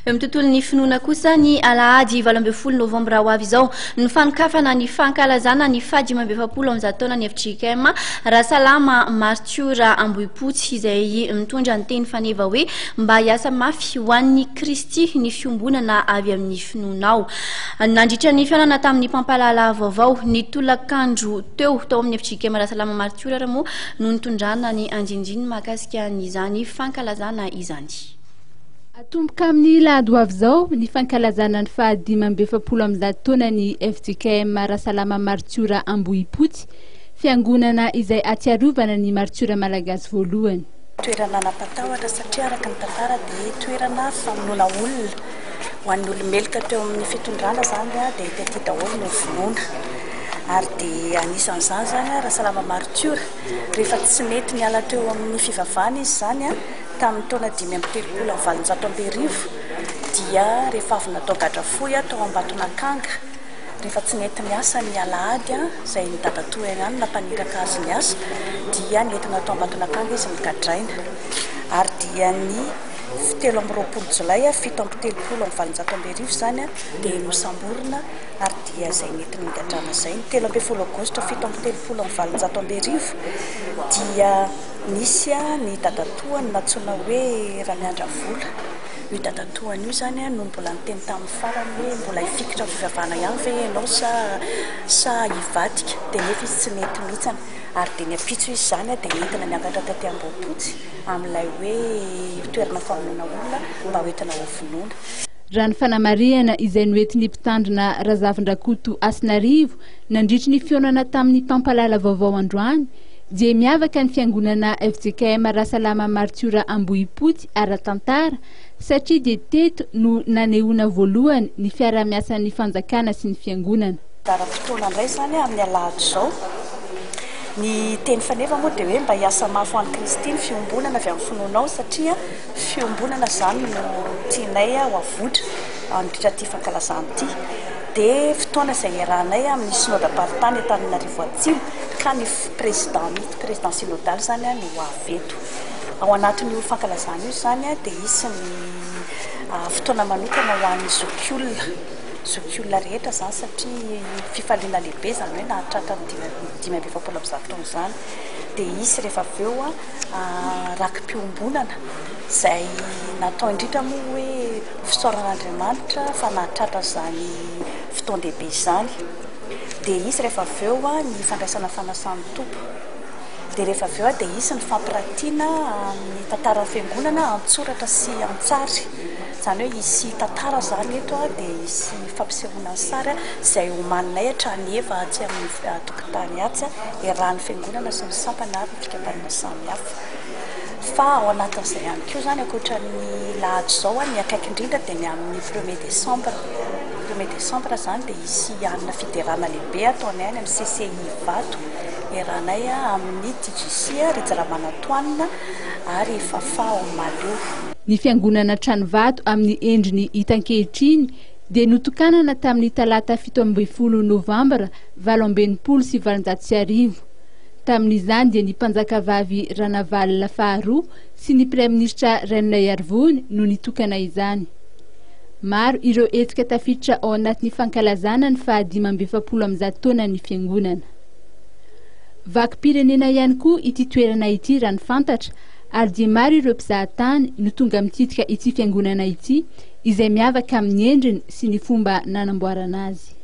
Tontolon'ny finoana kosa ny alahady 20 novambra ho avy izao ny fanokafana ny fankalazana ny faha 5 amizao taona ny FJKM Rahasalama Martiora Ambohipotsy izay mitondra ny teny faneva hoe mba hiasa mafy ho an'ny Kristy ny fiombonana avy amin'ny finoana ao. Nandritra ny fihaonana tamin'ny mpampalala vaovao ny tolakandro tao amin'ny FJKM Rahasalama Martiora moa no nitondrana ny anjinjiny mahakasika n'izany fankalazana izany. Atomboka amin'ny lahady ho avy izao ny fankalazana ny faha 5 amizao taona ny FJKM Rahasalama Martiora Ambohipotsy, fiangonana izay atsiarovana ny Martiora malagasy voalohany. Toerana napatahotra satria araka ny tantara dia toerana famonoana olona ho an'ny olombelona teo amin'ny fitondrana zany dia tety daholo no finoana. Ary dia anisan'izany zany Rahasalama Martiora rehefa tsy mety miala teo amin'ny fivavahana izy zany tamin'ny taona 5 dia rehefa avy natao gadra fohy tao Ambatonakanga rehefa tsy nety miasa ny alahady izay ny dadatoa ihany nampaniraka azy miasa dia nentina tao Ambatonakanga izy migadraina. Ary dia ny 7 Jolay 7 zany dia nosamborina ary dia izay nentina migadrana izay ny 13 Aogositra 7 dia nisy ny dadatoa ny natsoina hoe Ramiandravola. Io dadatoany io zany no mbola niteny tamin'ny farany hoe mbola hifikitra fivavahana ihany ve ianao sa hivadika dia nefa izy tsy nety mihitsy ary dia niampitso izy zany dia nentina niakatra taty Ambohipotsy amin'ilay hoe toerana famonoana olona mba hoentina ho finoana. Raha ny fanamariana izay noentiny mpitandrina Razavindrakoto Asinarivo nandritry ny fihaonana tamin'ny mpampalala vaovao androany dia miavaka ny fiangonana FJKM Rahasalama Martiora Ambohipotsy ara-tantara satria dia teto no nanehoana voalohany ny fiara-miasan'ny fanjakana sy ny fiangonana. Dara-potoana indray zany amin'ny alahady izao ny teny faneva moa dia hoe mba hiasa mafy ho an'ny Kristy ny fiombonana avy amin'ny finoana ao satria fiombonana zany no tianay ho avotra andritra ty fankalazana ity. Dia fotoana izay iarahanay amin'ny synodam-paritany Antananarivo Atsimo ka ny président synodal zany no aveto. Ao anatin'io fankalazana io zany dia isy ny fotoana manokana ho an'ny zokiolona rehetra zany satria fifaliana lehibe zany hoe nahatratra ny 5 amizao taona zany. Dia isy rehefa avy eo rakim-piombonana izay natao indrindra moa hoe fisaoran'Andriamanitra fa nahatratra zany fotoan-dehibe izany. Dia isy rehefa avy eo ny fandraisana fanasan'ny tompo. Dia rehefa avy eo dia isy ny fampiratiana ny tantaran'ny fiangonana an-tsoratra sy an-tsary. Zany hoe isy tantara zany eto dia isy fampisehoana ny sary izay homaninay hatrany eva atsy amin'ny tokotany atsy iarahan'ny fiangonana sy ny sampana ary ny fikambanana samihafa. Fa ao anatin'izay ihany koa zany ankoatra ny lahady izao ny akaiky indrindra dia ny amin'ny 1er Desambra zany dia isy anina fiderana lehibe ataonay any amin'ny CCI Vato iarahanay amin'ny TGC Rijaramanatoanina ary Fafao Malio. Ny fiangonana Tranovato amin'ny endriny hita ankehitriny dia notokanana tamin'ny talata 17 Novambra 2025. Tamin'izany dia ny mpanjakavavy Ranavalona faharoa sy ny praiminisitra Rainonayarivony no nitokana izany. Maro ireo hetsika tafiditra ao anatin'ny fankalazana ny faha 5 amizao taona ny fiangonana. Vakim-pirenena ihany koa ity toerana ity raha ny fantatra ary dia maro ireo mpizahatany no tonga mitsidika ity fiangonana ity izay miavaka amin'ny endriny sy ny fomba nanamboarana azy.